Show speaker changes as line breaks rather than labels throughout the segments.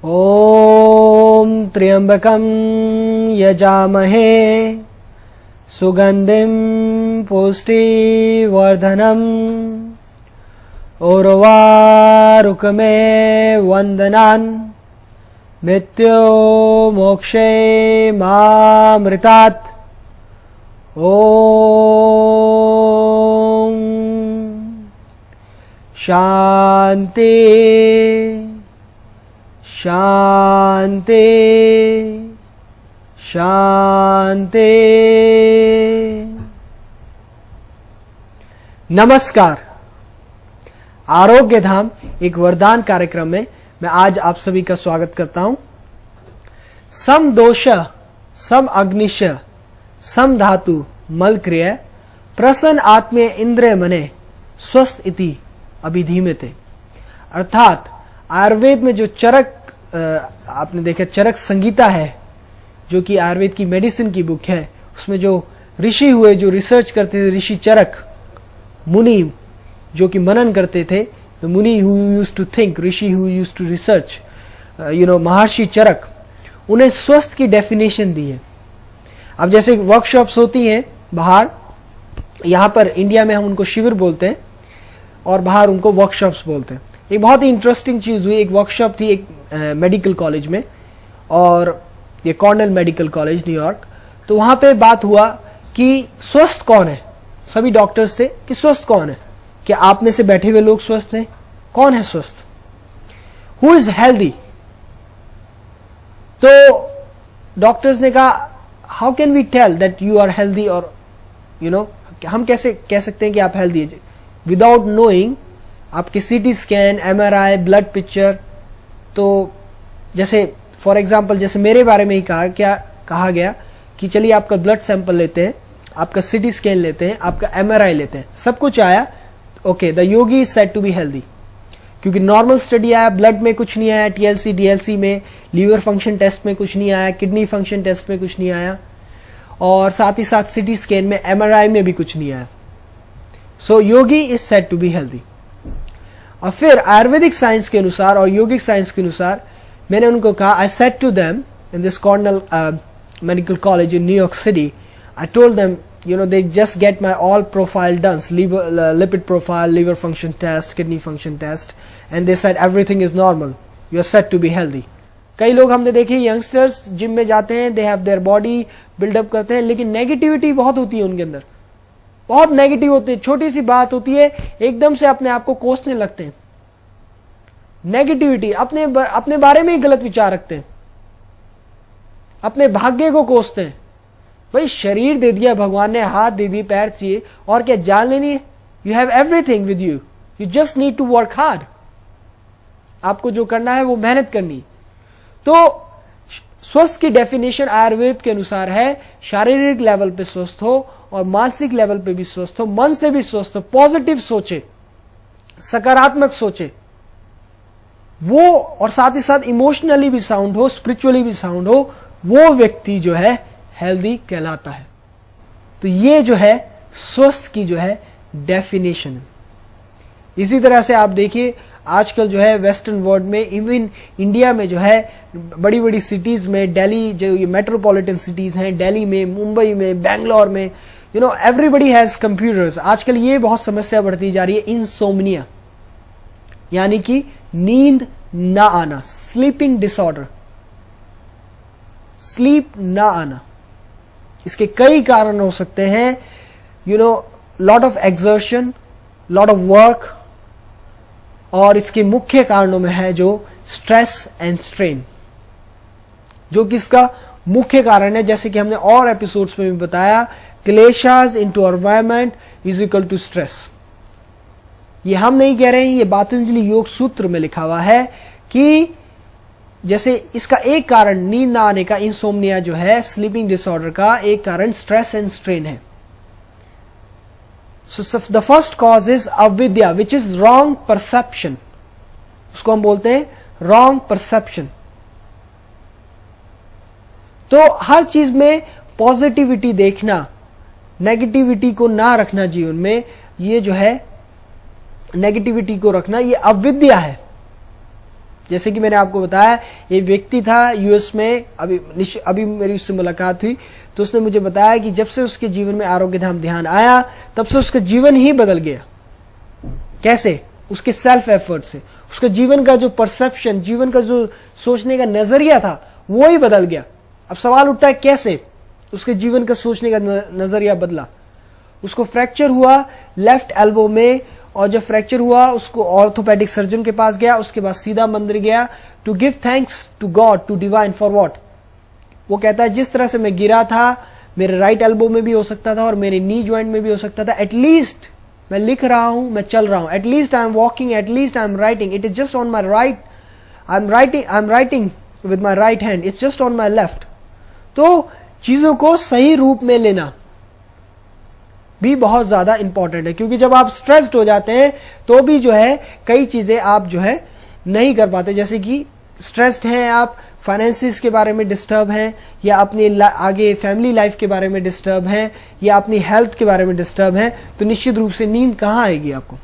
ॐ त्र्यम्बकं यजामहे सुगन्धिं पुष्टिवर्धनम् उर्वारुकमे वन्दनान् मृत्यो मोक्षे मामृतात्। ॐ शान्ति शान्ति शान्ति। नमस्कार। आरोग्य धाम एक वरदान कार्यक्रम में मैं आज आप सभी का स्वागत करता हूं। सम दोष सम अग्निश सम धातु मल क्रिय प्रसन्न आत्मे इंद्रिय मने स्वस्थ इति अभिधीयते। अर्थात आयुर्वेद में जो चरक आपने देखा चरक संगीता है, जो कि आयुर्वेद की मेडिसिन की बुक है, उसमें जो ऋषि हुए जो रिसर्च करते थे, ऋषि चरक मुनि जो कि मनन करते थे, muni who used to think, rishi who used to research, maharishi Charak, उन्हें स्वस्थ की डेफिनेशन दी है। अब जैसे वर्कशॉप्स होती हैं बाहर, यहां पर इंडिया में हम उनको शिविर बोलते हैं और बाहर उनको वर्कशॉप्स बोलते हैं। एक बहुत ही इंटरेस्टिंग चीज हुई, एक वर्कशॉप थी एक मेडिकल कॉलेज में, और ये कॉर्नेल मेडिकल कॉलेज न्यूयॉर्क। तो वहां पे बात हुआ कि स्वस्थ कौन है। सभी डॉक्टर्स थे कि स्वस्थ कौन है, कि आप में से बैठे हुए लोग स्वस्थ हैं, कौन है स्वस्थ, हु इज हेल्दी। तो डॉक्टर्स ने कहा how can we tell that you are healthy, और हम कैसे कह सकते हैं कि आप हेल्दी है विदाउट नोइंग आपके CT scan, MRI, blood picture. तो जैसे फॉर एग्जांपल जैसे मेरे बारे में ही कहा गया कि चलिए आपका ब्लड सैंपल लेते हैं, आपका सीटी स्कैन लेते हैं, आपका एमआरआई लेते हैं, सब कुछ आया, okay the yogi is said to be healthy. क्योंकि नॉर्मल स्टडी आया, ब्लड में कुछ नहीं आया, टीएलसी डीएलसी में, लीवर फंक्शन टेस्ट में कुछ नहीं आया, किडनी फंक्शन टेस्ट में कुछ नहीं आया, और साथ ही साथ सीटी स्कैन में, एमआरआई में भी कुछ नहीं आया। सो योगी is said to be healthy. और फिर आयुर्वेदिक साइंस के अनुसार और योगिक साइंस के अनुसार मैंने उनको कहा, I said to them in this Cornell medical college in New York city, I told them they just get my all profile done, lipid profile, liver function test, kidney function test, and they said everything is normal, you are set to be healthy. कई लोग हमने देखे youngsters gym में जाते हैं, they have their body build up करते हैं, लेकिन नेगेटिविटी बहुत होती है उनके अंदर, बहुत नेगेटिव होते हैं। छोटी सी बात होती है एकदम से अपने आप को कोसने लगते हैं, नेगेटिविटी, अपने बारे में ही गलत विचार रखते हैं, अपने भाग्य को कोसते हैं। भाई शरीर दे दिया भगवान ने, हाथ दे दी, पैर चाहिए, और क्या जान लेनी है। You have everything with you, you just need to work hard. आपको जो करना है वो मेहनत करनी। तो स्वस्थ की डेफिनेशन आयुर्वेद के अनुसार है शारीरिक लेवल पे स्वस्थ हो और मानसिक लेवल पे भी स्वस्थ हो, मन से भी स्वस्थ हो, पॉजिटिव सोचे, सकारात्मक सोचे वो, और साथ ही साथ इमोशनली भी साउंड हो, स्पिरिचुअली भी साउंड हो, वो व्यक्ति जो है हेल्दी कहलाता है। तो ये जो है स्वस्थ की जो है डेफिनेशन है। इसी तरह से आप देखिए आजकल जो है वेस्टर्न वर्ल्ड में, इवन इंडिया में जो है बड़ी बड़ी सिटीज में, दिल्ली जो ये मेट्रोपॉलिटन सिटीज हैं, दिल्ली में, मुंबई में, बैंगलोर में, एवरीबडी हैज कंप्यूटर्स। आजकल ये बहुत समस्या बढ़ती जा रही है, इंसोम्निया, यानी कि नींद ना आना, स्लीपिंग डिसऑर्डर, स्लीप ना आना। इसके कई कारण हो सकते हैं, lot of exertion, lot of work, और इसके मुख्य कारणों में है जो स्ट्रेस एंड स्ट्रेन, जो कि इसका मुख्य कारण है। जैसे कि हमने और एपिसोड्स में भी बताया, क्लेशास into environment is equal to stress. ये हम नहीं कह रहे हैं, ये पतंजलि योग सूत्र में लिखा हुआ है कि जैसे इसका एक कारण नींद ना आने का, इंसोम्निया जो है, स्लीपिंग डिसऑर्डर का एक कारण स्ट्रेस एंड स्ट्रेन है। So the first cause is अविद्या, विच इज रॉन्ग परसेप्शन। उसको हम बोलते हैं रॉन्ग परसेप्शन। तो हर चीज में पॉजिटिविटी देखना, नेगेटिविटी को ना रखना जीवन में, ये जो है नेगेटिविटी को रखना, ये अविद्या है। जैसे कि मैंने आपको बताया, ये व्यक्ति था यूएस में, अभी मेरी उससे मुलाकात हुई, तो उसने मुझे बताया कि जब से उसके जीवन में आरोग्य धाम ध्यान आया, तब से उसका जीवन ही बदल गया। कैसे? उसके सेल्फ एफर्ट से। उसका जीवन का जो परसेप्शन, जीवन का जो सोचने का नजरिया था, वो ही बदल गया। अब सवाल उठता है कैसे उसके जीवन का सोचने का नजरिया बदला। उसको फ्रैक्चर हुआ लेफ्ट एल्बो में, और जब फ्रैक्चर हुआ उसको ऑर्थोपेडिक सर्जन के पास गया, उसके बाद सीधा मंदिर गया to give thanks to god, to divine, for what? वो कहता है जिस तरह से मैं गिरा था, मेरे राइट एल्बो में भी हो सकता था और मेरे नी ज्वाइंट में भी हो सकता था, एटलीस्ट मैं लिख रहा हूं, मैं चल रहा हूं, at least I am walking, at least I am writing, it is just on my right, I am writing with my right hand, it's just on my left. तो चीजों को सही रूप में लेना भी बहुत ज्यादा इंपॉर्टेंट है, क्योंकि जब आप स्ट्रेस्ड हो जाते हैं तो भी जो है कई चीजें आप जो है नहीं कर पाते। जैसे कि स्ट्रेस्ड हैं आप, फाइनेंसिस के बारे में डिस्टर्ब हैं, या अपने आगे फैमिली लाइफ के बारे में डिस्टर्ब हैं, या अपनी हेल्थ के बारे में डिस्टर्ब हैं, तो निश्चित रूप से नींद कहां आएगी आपको।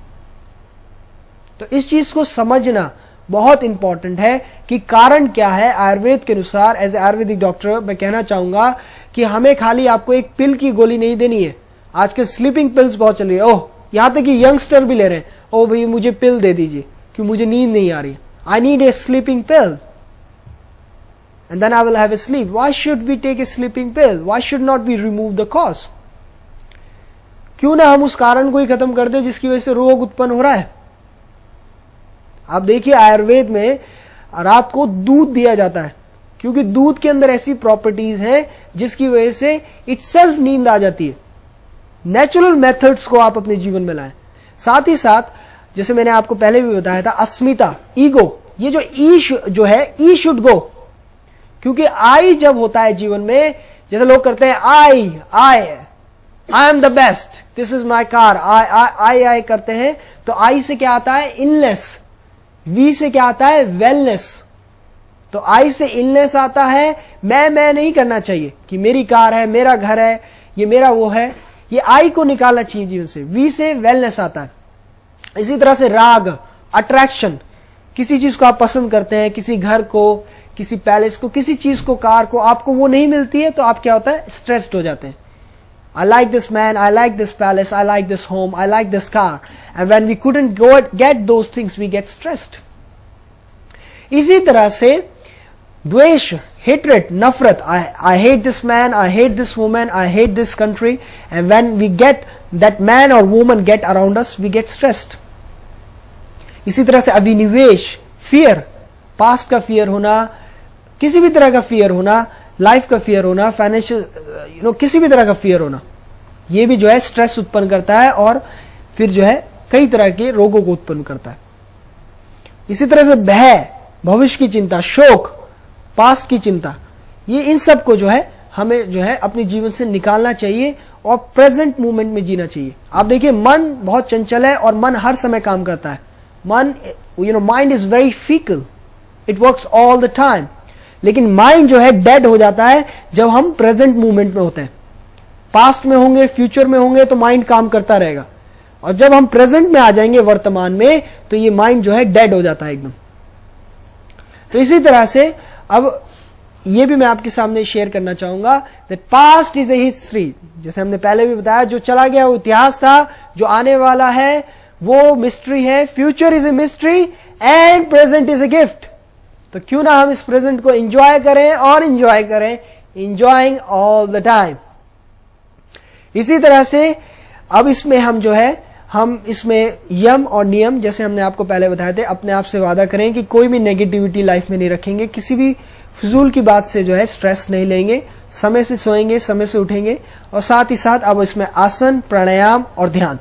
तो इस चीज को समझना बहुत इंपॉर्टेंट है कि कारण क्या है। आयुर्वेद के अनुसार, एज ए आयुर्वेदिक डॉक्टर मैं कहना चाहूंगा कि हमें खाली आपको एक पिल की गोली नहीं देनी है। आजकल स्लीपिंग पिल्स बहुत चल रही है, ओह यहां तक कि यंगस्टर भी ले रहे हैं, ओह भाई मुझे पिल दे दीजिए क्योंकि मुझे नींद नहीं आ रही, I need a sleeping pill and then I will have a sleep. Why should we take a sleeping pill? Why should not we remove the cause? क्यों ना हम उस कारण को ही खत्म कर दे जिसकी वजह से रोग उत्पन्न हो रहा है। आप देखिए आयुर्वेद में रात को दूध दिया जाता है, क्योंकि दूध के अंदर ऐसी प्रॉपर्टीज हैं जिसकी वजह से इटसेल्फ नींद आ जाती है। नेचुरल मेथड्स को आप अपने जीवन में लाएं। साथ ही साथ जैसे मैंने आपको पहले भी बताया था, अस्मिता, ईगो, ये जो जो है, ई शुड गो। क्योंकि आई जब होता है जीवन में, जैसे लोग करते हैं I am the best, this is my car, I करते हैं, तो आई से क्या आता है? इलनेस। वी से क्या आता है? वेलनेस। तो आई से इलनेस आता है, मैं नहीं करना चाहिए कि मेरी कार है, मेरा घर है, ये मेरा वो है, ये आई को निकालना चाहिए जीवन से। वी से वेलनेस आता है। इसी तरह से राग, अट्रैक्शन, किसी चीज को आप पसंद करते हैं, किसी घर को, किसी पैलेस को, किसी चीज को, कार को, आपको वो नहीं मिलती है तो आप क्या होता है? स्ट्रेस्ड हो जाते हैं। I like this man, I like this palace, I like this home, I like this car, and when we couldn't get those things, we get stressed. इसी तरह से द्वेष, hatred, नफरत, I hate this man, I hate this woman, I hate this country, and when we get that man or woman get around us, we get stressed. इसी तरह से अभिनिवेश, fear, past का फियर होना, किसी भी तरह का फियर होना, लाइफ का फियर होना, फाइनेंशियल किसी भी तरह का फियर होना, ये भी जो है स्ट्रेस उत्पन्न करता है और फिर जो है कई तरह के रोगों को उत्पन्न करता है। इसी तरह से भय, भविष्य की चिंता, शोक, पास्ट की चिंता, ये इन सब को जो है हमें जो है अपने जीवन से निकालना चाहिए और प्रेजेंट मोमेंट में जीना चाहिए। आप देखिए मन बहुत चंचल है और मन हर समय काम करता है। मन mind is very faecal, it works all the time. लेकिन माइंड जो है डेड हो जाता है जब हम प्रेजेंट मूवमेंट में होते हैं। पास्ट में होंगे, फ्यूचर में होंगे तो माइंड काम करता रहेगा, और जब हम प्रेजेंट में आ जाएंगे, वर्तमान में, तो ये माइंड जो है डेड हो जाता है एकदम। तो इसी तरह से अब ये भी मैं आपके सामने शेयर करना चाहूंगा that past is a history. जैसे हमने पहले भी बताया, जो चला गया वो इतिहास था, जो आने वाला है वो मिस्ट्री है। Future is a mystery and present is a gift. तो क्यों ना हम इस प्रेजेंट को एंजॉय करें और एंजॉय करें, एंजॉयिंग ऑल द टाइम। इसी तरह से अब इसमें हम जो है, हम इसमें यम और नियम, जैसे हमने आपको पहले बताए थे, अपने आप से वादा करें कि कोई भी नेगेटिविटी लाइफ में नहीं रखेंगे, किसी भी फिजूल की बात से जो है स्ट्रेस नहीं लेंगे, समय से सोएंगे, समय से उठेंगे, और साथ ही साथ अब इसमें आसन, प्राणायाम और ध्यान,